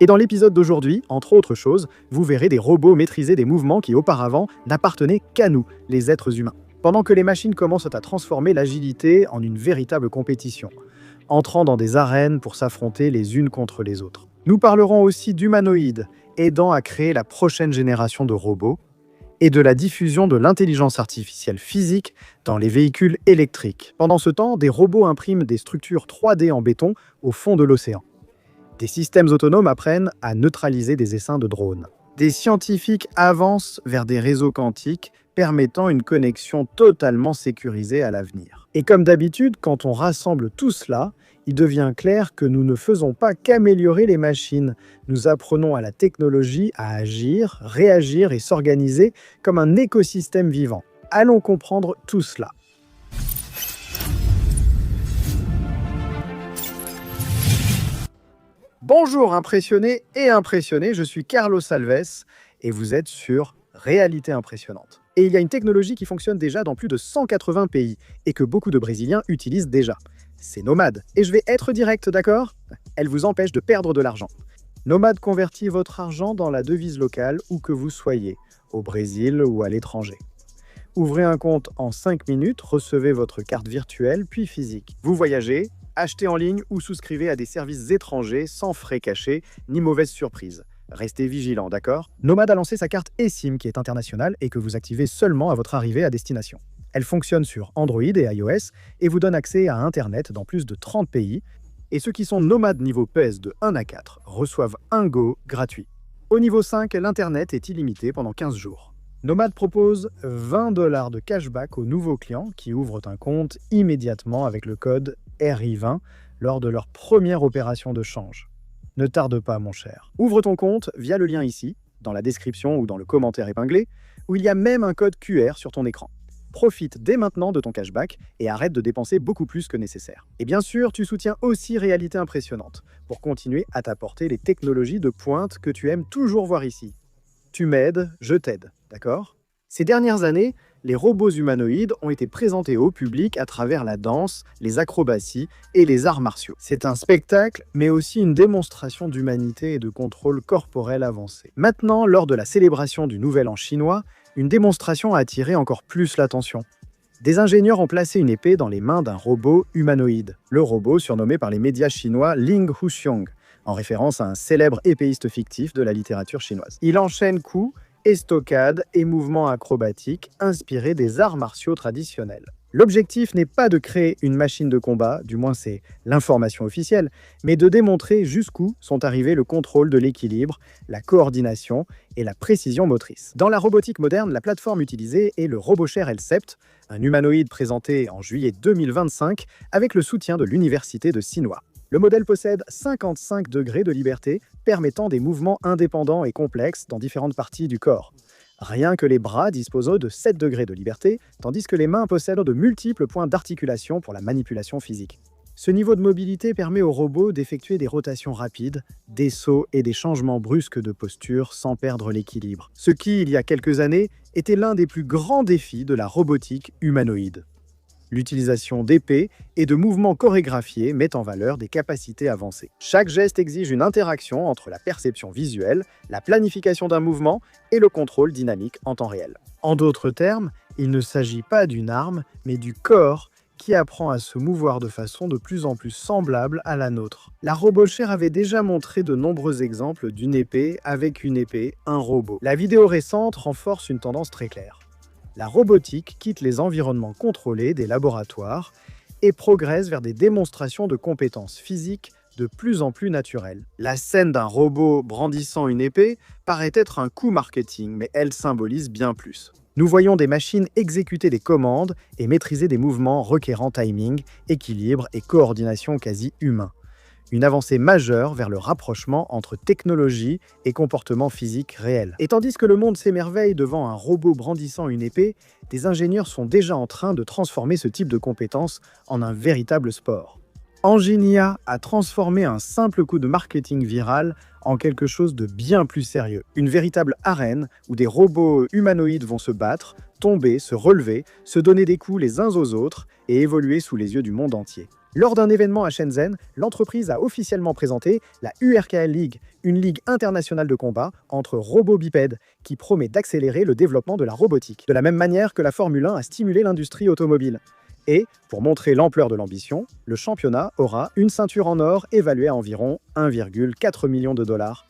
Et dans l'épisode d'aujourd'hui, entre autres choses, vous verrez des robots maîtriser des mouvements qui auparavant n'appartenaient qu'à nous, les êtres humains. Pendant que les machines commencent à transformer l'agilité en une véritable compétition, entrant dans des arènes pour s'affronter les unes contre les autres. Nous parlerons aussi d'humanoïdes, aidant à créer la prochaine génération de robots, et de la diffusion de l'intelligence artificielle physique dans les véhicules électriques. Pendant ce temps, des robots impriment des structures 3D en béton au fond de l'océan. Des systèmes autonomes apprennent à neutraliser des essaims de drones. Des scientifiques avancent vers des réseaux quantiques permettant une connexion totalement sécurisée à l'avenir. Et comme d'habitude, quand on rassemble tout cela, il devient clair que nous ne faisons pas qu'améliorer les machines. Nous apprenons à la technologie à agir, réagir et s'organiser comme un écosystème vivant. Allons comprendre tout cela. Bonjour impressionnés et impressionnés, je suis Carlos Alves et vous êtes sur Réalité Impressionnante. Et il y a une technologie qui fonctionne déjà dans plus de 180 pays et que beaucoup de Brésiliens utilisent déjà. C'est Nomad. Et je vais être direct, d'accord? Elle vous empêche de perdre de l'argent. Nomad convertit votre argent dans la devise locale où que vous soyez, au Brésil ou à l'étranger. Ouvrez un compte en 5 minutes, recevez votre carte virtuelle puis physique. Vous voyagez, achetez en ligne ou souscrivez à des services étrangers sans frais cachés ni mauvaise surprise. Restez vigilants, d'accord? Nomad a lancé sa carte eSIM qui est internationale et que vous activez seulement à votre arrivée à destination. Elle fonctionne sur Android et iOS et vous donne accès à Internet dans plus de 30 pays. Et ceux qui sont nomades niveau PS de 1 à 4 reçoivent un Go gratuit. Au niveau 5, l'Internet est illimité pendant 15 jours. Nomad propose 20 $ de cashback aux nouveaux clients qui ouvrent un compte immédiatement avec le code RI20 lors de leur première opération de change. Ne tarde pas, mon cher. Ouvre ton compte via le lien ici, dans la description ou dans le commentaire épinglé, où il y a même un code QR sur ton écran. Profite dès maintenant de ton cashback et arrête de dépenser beaucoup plus que nécessaire. Et bien sûr, tu soutiens aussi Réalité Impressionnante pour continuer à t'apporter les technologies de pointe que tu aimes toujours voir ici. Tu m'aides, je t'aide, d'accord? Ces dernières années, les robots humanoïdes ont été présentés au public à travers la danse, les acrobaties et les arts martiaux. C'est un spectacle, mais aussi une démonstration d'humanité et de contrôle corporel avancé. Maintenant, lors de la célébration du Nouvel An chinois, une démonstration a attiré encore plus l'attention. Des ingénieurs ont placé une épée dans les mains d'un robot humanoïde. Le robot, surnommé par les médias chinois Ling Huxiong, en référence à un célèbre épéiste fictif de la littérature chinoise. Il enchaîne coups, estocades et mouvements acrobatiques inspirés des arts martiaux traditionnels. L'objectif n'est pas de créer une machine de combat, du moins c'est l'information officielle, mais de démontrer jusqu'où sont arrivés le contrôle de l'équilibre, la coordination et la précision motrice. Dans la robotique moderne, la plateforme utilisée est le RoboChair L7, un humanoïde présenté en juillet 2025 avec le soutien de l'Université de Tsinghua. Le modèle possède 55 degrés de liberté, permettant des mouvements indépendants et complexes dans différentes parties du corps. Rien que les bras disposent de 7 degrés de liberté, tandis que les mains possèdent de multiples points d'articulation pour la manipulation physique. Ce niveau de mobilité permet au robot d'effectuer des rotations rapides, des sauts et des changements brusques de posture sans perdre l'équilibre. Ce qui, il y a quelques années, était l'un des plus grands défis de la robotique humanoïde. L'utilisation d'épées et de mouvements chorégraphiés met en valeur des capacités avancées. Chaque geste exige une interaction entre la perception visuelle, la planification d'un mouvement et le contrôle dynamique en temps réel. En d'autres termes, il ne s'agit pas d'une arme, mais du corps qui apprend à se mouvoir de façon de plus en plus semblable à la nôtre. La RoboChair avait déjà montré de nombreux exemples d'une épée avec une épée, un robot. La vidéo récente renforce une tendance très claire. La robotique quitte les environnements contrôlés des laboratoires et progresse vers des démonstrations de compétences physiques de plus en plus naturelles. La scène d'un robot brandissant une épée paraît être un coup marketing, mais elle symbolise bien plus. Nous voyons des machines exécuter des commandes et maîtriser des mouvements requérant timing, équilibre et coordination quasi humains. Une avancée majeure vers le rapprochement entre technologie et comportement physique réel. Et tandis que le monde s'émerveille devant un robot brandissant une épée, des ingénieurs sont déjà en train de transformer ce type de compétences en un véritable sport. Engenia a transformé un simple coup de marketing viral en quelque chose de bien plus sérieux. Une véritable arène où des robots humanoïdes vont se battre, tomber, se relever, se donner des coups les uns aux autres et évoluer sous les yeux du monde entier. Lors d'un événement à Shenzhen, l'entreprise a officiellement présenté la URKL League, une ligue internationale de combat entre robots bipèdes qui promet d'accélérer le développement de la robotique, de la même manière que la Formule 1 a stimulé l'industrie automobile. Et, pour montrer l'ampleur de l'ambition, le championnat aura une ceinture en or évaluée à environ 1,4 million de dollars.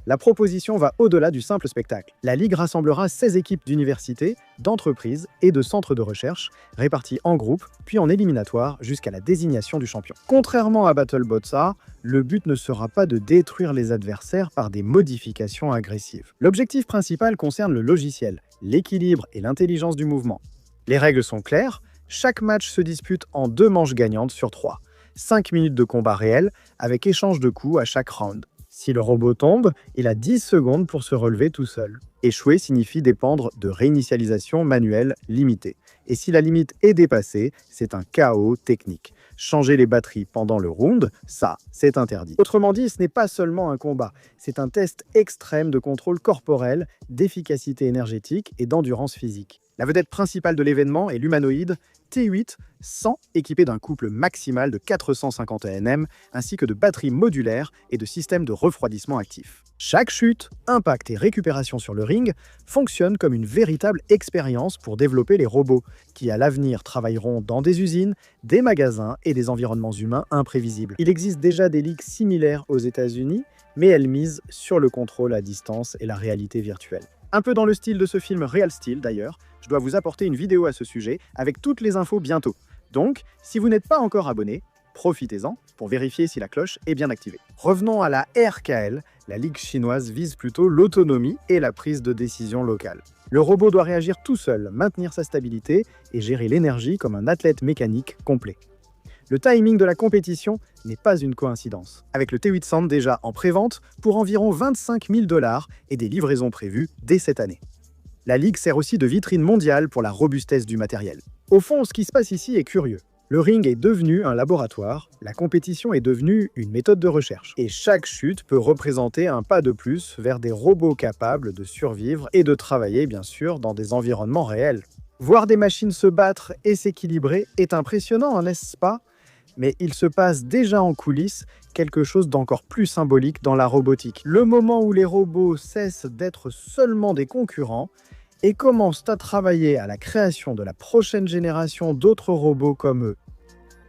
La proposition va au-delà du simple spectacle. La Ligue rassemblera 16 équipes d'universités, d'entreprises et de centres de recherche, réparties en groupes, puis en éliminatoires jusqu'à la désignation du champion. Contrairement à BattleBots, le but ne sera pas de détruire les adversaires par des modifications agressives. L'objectif principal concerne le logiciel, l'équilibre et l'intelligence du mouvement. Les règles sont claires, chaque match se dispute en 2 manches gagnantes sur 3. 5 minutes de combat réel, avec échange de coups à chaque round. Si le robot tombe, il a 10 secondes pour se relever tout seul. Échouer signifie dépendre de réinitialisation manuelle limitée. Et si la limite est dépassée, c'est un chaos technique. Changer les batteries pendant le round, ça, c'est interdit. Autrement dit, ce n'est pas seulement un combat, c'est un test extrême de contrôle corporel, d'efficacité énergétique et d'endurance physique. La vedette principale de l'événement est l'humanoïde T8 100, équipé d'un couple maximal de 450 Nm, ainsi que de batteries modulaires et de systèmes de refroidissement actifs. Chaque chute, impact et récupération sur le ring fonctionnent comme une véritable expérience pour développer les robots, qui à l'avenir travailleront dans des usines, des magasins et des environnements humains imprévisibles. Il existe déjà des ligues similaires aux États-Unis, mais elles misent sur le contrôle à distance et la réalité virtuelle. Un peu dans le style de ce film Real Steel d'ailleurs, je dois vous apporter une vidéo à ce sujet avec toutes les infos bientôt. Donc, si vous n'êtes pas encore abonné, profitez-en pour vérifier si la cloche est bien activée. Revenons à la RKL, la ligue chinoise vise plutôt l'autonomie et la prise de décision locale. Le robot doit réagir tout seul, maintenir sa stabilité et gérer l'énergie comme un athlète mécanique complet. Le timing de la compétition n'est pas une coïncidence, avec le T800 déjà en prévente pour environ 25 000 $ et des livraisons prévues dès cette année. La Ligue sert aussi de vitrine mondiale pour la robustesse du matériel. Au fond, ce qui se passe ici est curieux. Le ring est devenu un laboratoire, la compétition est devenue une méthode de recherche. Et chaque chute peut représenter un pas de plus vers des robots capables de survivre et de travailler, bien sûr, dans des environnements réels. Voir des machines se battre et s'équilibrer est impressionnant, n'est-ce pas ? Mais il se passe déjà en coulisses quelque chose d'encore plus symbolique dans la robotique. Le moment où les robots cessent d'être seulement des concurrents et commencent à travailler à la création de la prochaine génération d'autres robots comme eux.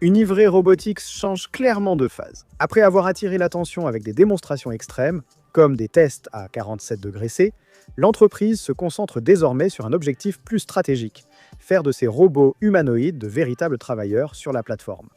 Univray Robotics change clairement de phase. Après avoir attiré l'attention avec des démonstrations extrêmes, comme des tests à 47 degrés C, l'entreprise se concentre désormais sur un objectif plus stratégique, faire de ces robots humanoïdes de véritables travailleurs sur la plateforme.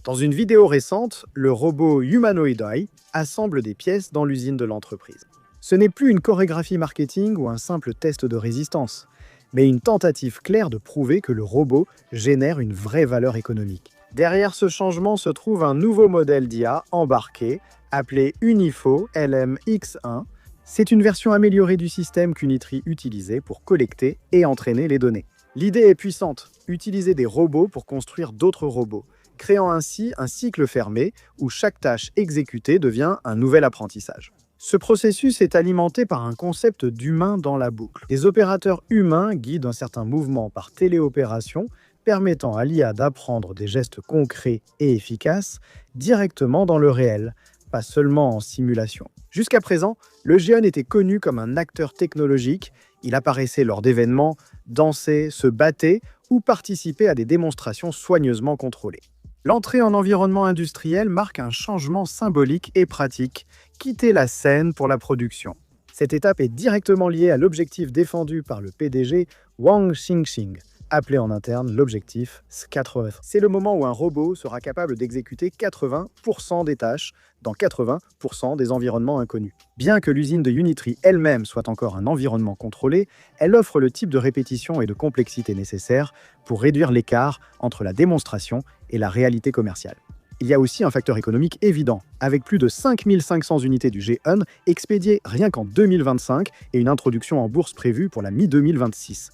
Dans une vidéo récente, le robot Humanoid Eye assemble des pièces dans l'usine de l'entreprise. Ce n'est plus une chorégraphie marketing ou un simple test de résistance, mais une tentative claire de prouver que le robot génère une vraie valeur économique. Derrière ce changement se trouve un nouveau modèle d'IA embarqué, appelé Unifo LMX1. C'est une version améliorée du système qu'Unitree utilisait pour collecter et entraîner les données. L'idée est puissante, utiliser des robots pour construire d'autres robots, créant ainsi un cycle fermé où chaque tâche exécutée devient un nouvel apprentissage. Ce processus est alimenté par un concept d'humain dans la boucle. Des opérateurs humains guident un certain mouvement par téléopération, permettant à l'IA d'apprendre des gestes concrets et efficaces directement dans le réel, pas seulement en simulation. Jusqu'à présent, le Géant était connu comme un acteur technologique. Il apparaissait lors d'événements, dansait, se battait ou participait à des démonstrations soigneusement contrôlées. L'entrée en environnement industriel marque un changement symbolique et pratique, quitter la scène pour la production. Cette étape est directement liée à l'objectif défendu par le PDG Wang Xingxing, appelé en interne l'objectif S80. C'est le moment où un robot sera capable d'exécuter 80% des tâches dans 80% des environnements inconnus. Bien que l'usine de Unitree elle-même soit encore un environnement contrôlé, elle offre le type de répétition et de complexité nécessaires pour réduire l'écart entre la démonstration et la réalité commerciale. Il y a aussi un facteur économique évident, avec plus de 5500 unités du G1 expédiées rien qu'en 2025 et une introduction en bourse prévue pour la mi-2026.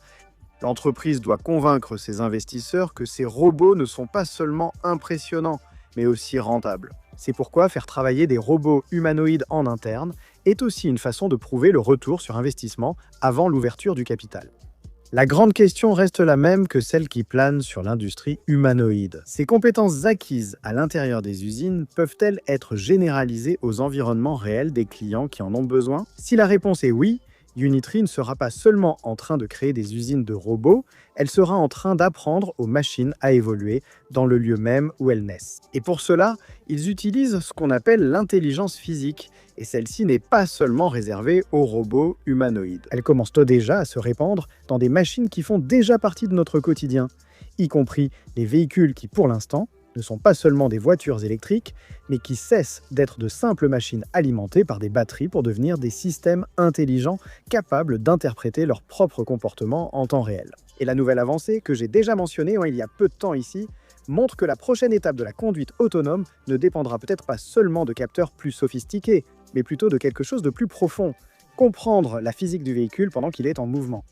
L'entreprise doit convaincre ses investisseurs que ces robots ne sont pas seulement impressionnants, mais aussi rentables. C'est pourquoi faire travailler des robots humanoïdes en interne est aussi une façon de prouver le retour sur investissement avant l'ouverture du capital. La grande question reste la même que celle qui plane sur l'industrie humanoïde. Ces compétences acquises à l'intérieur des usines peuvent-elles être généralisées aux environnements réels des clients qui en ont besoin? Si la réponse est oui, Unitree ne sera pas seulement en train de créer des usines de robots, elle sera en train d'apprendre aux machines à évoluer dans le lieu même où elles naissent. Et pour cela, ils utilisent ce qu'on appelle l'intelligence physique, et celle-ci n'est pas seulement réservée aux robots humanoïdes. Elle commence déjà à se répandre dans des machines qui font déjà partie de notre quotidien, y compris les véhicules qui, pour l'instant, ne sont pas seulement des voitures électriques, mais qui cessent d'être de simples machines alimentées par des batteries pour devenir des systèmes intelligents capables d'interpréter leur propre comportement en temps réel. Et la nouvelle avancée, que j'ai déjà mentionnée il y a peu de temps ici, montre que la prochaine étape de la conduite autonome ne dépendra peut-être pas seulement de capteurs plus sophistiqués, mais plutôt de quelque chose de plus profond, comprendre la physique du véhicule pendant qu'il est en mouvement.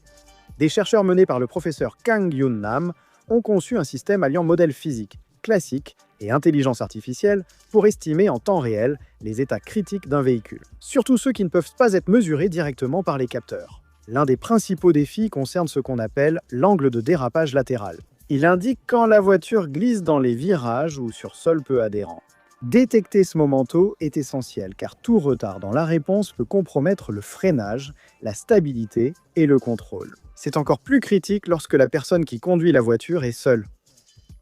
Des chercheurs menés par le professeur Kang Yoon Nam ont conçu un système alliant modèle physique, classique et intelligence artificielle pour estimer en temps réel les états critiques d'un véhicule. Surtout ceux qui ne peuvent pas être mesurés directement par les capteurs. L'un des principaux défis concerne ce qu'on appelle l'angle de dérapage latéral. Il indique quand la voiture glisse dans les virages ou sur sol peu adhérent. Détecter ce moment tôt est essentiel car tout retard dans la réponse peut compromettre le freinage, la stabilité et le contrôle. C'est encore plus critique lorsque la personne qui conduit la voiture est seule.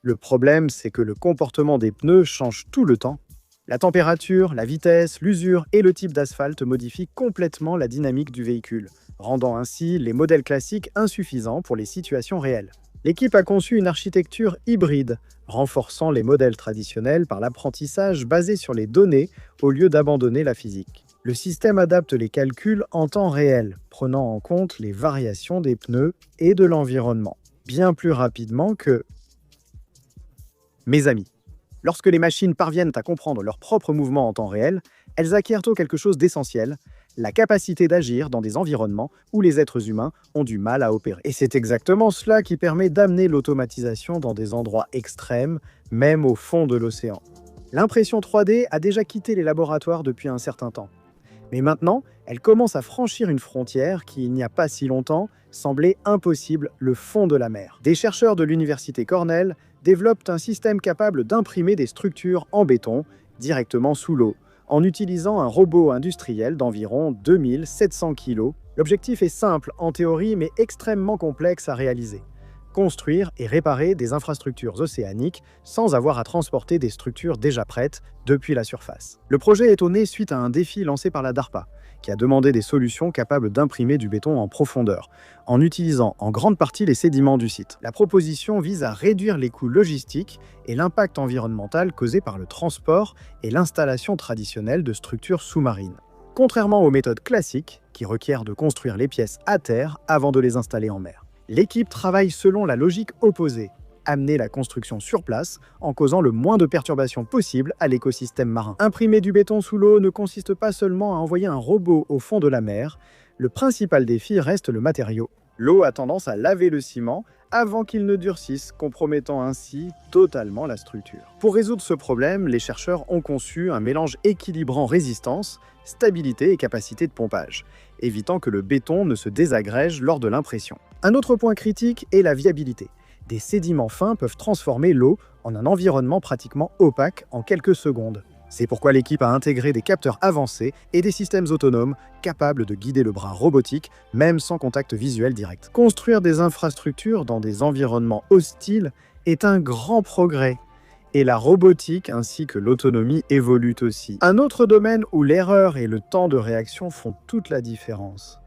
Le problème, c'est que le comportement des pneus change tout le temps. La température, la vitesse, l'usure et le type d'asphalte modifient complètement la dynamique du véhicule, rendant ainsi les modèles classiques insuffisants pour les situations réelles. L'équipe a conçu une architecture hybride, renforçant les modèles traditionnels par l'apprentissage basé sur les données au lieu d'abandonner la physique. Le système adapte les calculs en temps réel, prenant en compte les variations des pneus et de l'environnement, bien plus rapidement que... Mes amis, lorsque les machines parviennent à comprendre leurs propres mouvements en temps réel, elles acquièrent quelque chose d'essentiel, la capacité d'agir dans des environnements où les êtres humains ont du mal à opérer. Et c'est exactement cela qui permet d'amener l'automatisation dans des endroits extrêmes, même au fond de l'océan. L'impression 3D a déjà quitté les laboratoires depuis un certain temps. Mais maintenant, elle commence à franchir une frontière qui, il n'y a pas si longtemps, semblait impossible, le fond de la mer. Des chercheurs de l'université Cornell développent un système capable d'imprimer des structures en béton directement sous l'eau, en utilisant un robot industriel d'environ 2700 kg. L'objectif est simple en théorie, mais extrêmement complexe à réaliser. Construire et réparer des infrastructures océaniques sans avoir à transporter des structures déjà prêtes depuis la surface. Le projet est né suite à un défi lancé par la DARPA, qui a demandé des solutions capables d'imprimer du béton en profondeur, en utilisant en grande partie les sédiments du site. La proposition vise à réduire les coûts logistiques et l'impact environnemental causé par le transport et l'installation traditionnelle de structures sous-marines. Contrairement aux méthodes classiques, qui requièrent de construire les pièces à terre avant de les installer en mer. L'équipe travaille selon la logique opposée, amener la construction sur place en causant le moins de perturbations possible à l'écosystème marin. Imprimer du béton sous l'eau ne consiste pas seulement à envoyer un robot au fond de la mer, le principal défi reste le matériau. L'eau a tendance à laver le ciment avant qu'il ne durcisse, compromettant ainsi totalement la structure. Pour résoudre ce problème, les chercheurs ont conçu un mélange équilibrant résistance, stabilité et capacité de pompage, évitant que le béton ne se désagrège lors de l'impression. Un autre point critique est la viabilité. Des sédiments fins peuvent transformer l'eau en un environnement pratiquement opaque en quelques secondes. C'est pourquoi l'équipe a intégré des capteurs avancés et des systèmes autonomes capables de guider le bras robotique, même sans contact visuel direct. Construire des infrastructures dans des environnements hostiles est un grand progrès. Et la robotique ainsi que l'autonomie évoluent aussi. Un autre domaine où l'erreur et le temps de réaction font toute la différence.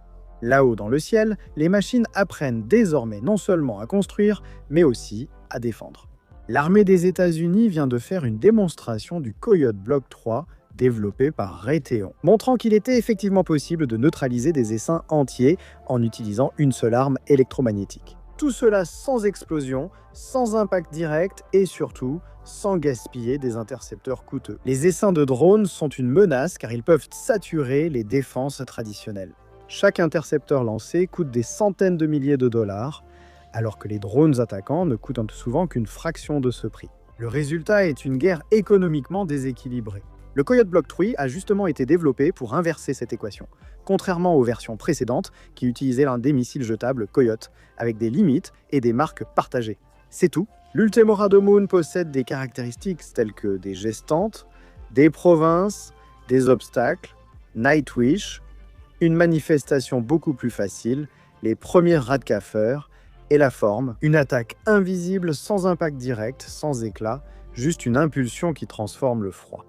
Là-haut dans le ciel, les machines apprennent désormais non seulement à construire, mais aussi à défendre. L'armée des États-Unis vient de faire une démonstration du Coyote Block 3 développé par Raytheon, montrant qu'il était effectivement possible de neutraliser des essaims entiers en utilisant une seule arme électromagnétique. Tout cela sans explosion, sans impact direct et surtout sans gaspiller des intercepteurs coûteux. Les essaims de drones sont une menace car ils peuvent saturer les défenses traditionnelles. Chaque intercepteur lancé coûte des centaines de milliers de dollars, alors que les drones attaquants ne coûtent souvent qu'une fraction de ce prix. Le résultat est une guerre économiquement déséquilibrée. Le Coyote Block Tree a justement été développé pour inverser cette équation, contrairement aux versions précédentes qui utilisaient l'un des missiles jetables Coyote, avec des limites et des marques partagées. C'est tout. L'Ultemorado Moon possède des caractéristiques telles que des gestantes, des provinces, des obstacles, Nightwish, une manifestation beaucoup plus facile, les premiers rats de cafeur, et la forme, une attaque invisible sans impact direct, sans éclat, juste une impulsion qui transforme le froid.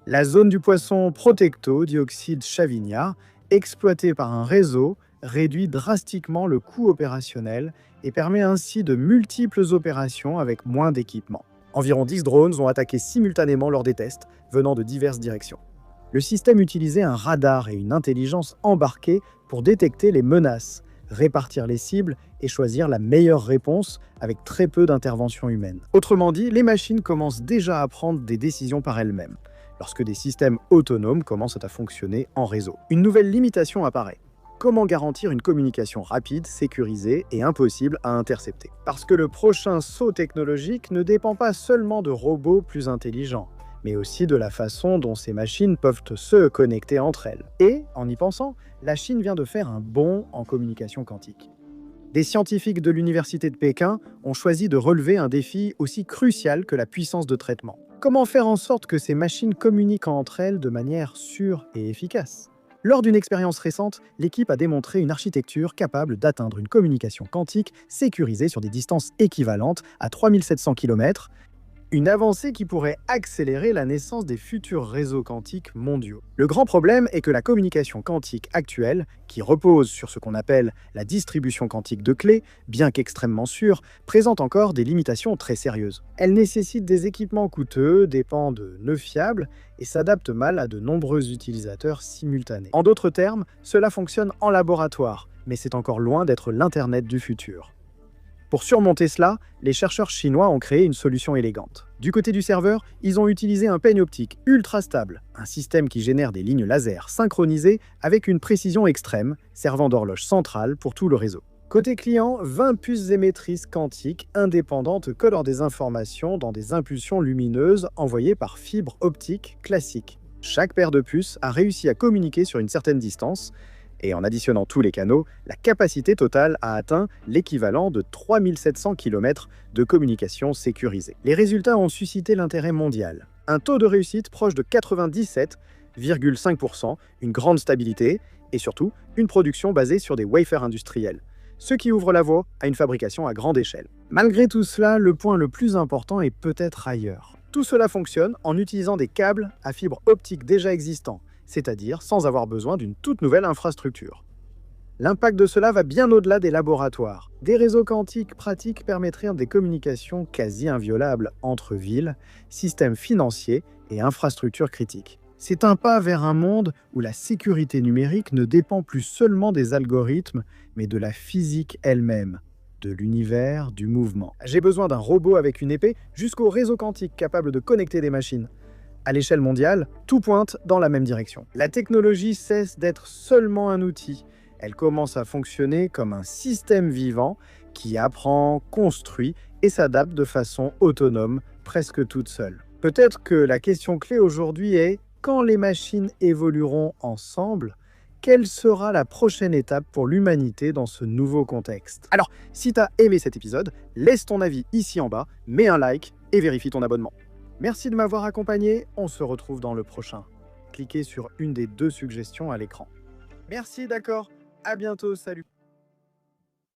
La zone du poisson Protecto dioxyde Chavignard, exploitée par un réseau, réduit drastiquement le coût opérationnel et permet ainsi de multiples opérations avec moins d'équipement. Environ 10 drones ont attaqué simultanément lors des tests, venant de diverses directions. Le système utilisait un radar et une intelligence embarquée pour détecter les menaces, répartir les cibles et choisir la meilleure réponse avec très peu d'intervention humaine. Autrement dit, les machines commencent déjà à prendre des décisions par elles-mêmes, lorsque des systèmes autonomes commencent à fonctionner en réseau. Une nouvelle limitation apparaît. Comment garantir une communication rapide, sécurisée et impossible à intercepter? Parce que le prochain saut technologique ne dépend pas seulement de robots plus intelligents, mais aussi de la façon dont ces machines peuvent se connecter entre elles. Et, en y pensant, la Chine vient de faire un bond en communication quantique. Des scientifiques de l'université de Pékin ont choisi de relever un défi aussi crucial que la puissance de traitement. Comment faire en sorte que ces machines communiquent entre elles de manière sûre et efficace? Lors d'une expérience récente, l'équipe a démontré une architecture capable d'atteindre une communication quantique sécurisée sur des distances équivalentes à 3700 km, une avancée qui pourrait accélérer la naissance des futurs réseaux quantiques mondiaux. Le grand problème est que la communication quantique actuelle, qui repose sur ce qu'on appelle la distribution quantique de clés, bien qu'extrêmement sûre, présente encore des limitations très sérieuses. Elle nécessite des équipements coûteux, dépend de nœuds fiables et s'adapte mal à de nombreux utilisateurs simultanés. En d'autres termes, cela fonctionne en laboratoire, mais c'est encore loin d'être l'Internet du futur. Pour surmonter cela, les chercheurs chinois ont créé une solution élégante. Du côté du serveur, ils ont utilisé un peigne optique ultra stable, un système qui génère des lignes laser synchronisées avec une précision extrême, servant d'horloge centrale pour tout le réseau. Côté client, 20 puces émettrices quantiques indépendantes codent des informations dans des impulsions lumineuses envoyées par fibre optique classique. Chaque paire de puces a réussi à communiquer sur une certaine distance, et en additionnant tous les canaux, la capacité totale a atteint l'équivalent de 3700 km de communication sécurisée. Les résultats ont suscité l'intérêt mondial. Un taux de réussite proche de 97,5%, une grande stabilité, et surtout, une production basée sur des wafers industriels, ce qui ouvre la voie à une fabrication à grande échelle. Malgré tout cela, le point le plus important est peut-être ailleurs. Tout cela fonctionne en utilisant des câbles à fibre optique déjà existants, c'est-à-dire sans avoir besoin d'une toute nouvelle infrastructure. L'impact de cela va bien au-delà des laboratoires. Des réseaux quantiques pratiques permettraient des communications quasi inviolables entre villes, systèmes financiers et infrastructures critiques. C'est un pas vers un monde où la sécurité numérique ne dépend plus seulement des algorithmes, mais de la physique elle-même, de l'univers, du mouvement. J'ai besoin d'un robot avec une épée jusqu'au réseau quantique capable de connecter des machines. À l'échelle mondiale, tout pointe dans la même direction. La technologie cesse d'être seulement un outil. Elle commence à fonctionner comme un système vivant qui apprend, construit et s'adapte de façon autonome, presque toute seule. Peut-être que la question clé aujourd'hui est: quand les machines évolueront ensemble, quelle sera la prochaine étape pour l'humanité dans ce nouveau contexte? Alors, si tu as aimé cet épisode, laisse ton avis ici en bas, mets un like et vérifie ton abonnement. Merci de m'avoir accompagné, on se retrouve dans le prochain. Cliquez sur une des 2 suggestions à l'écran. Merci, d'accord, à bientôt, salut.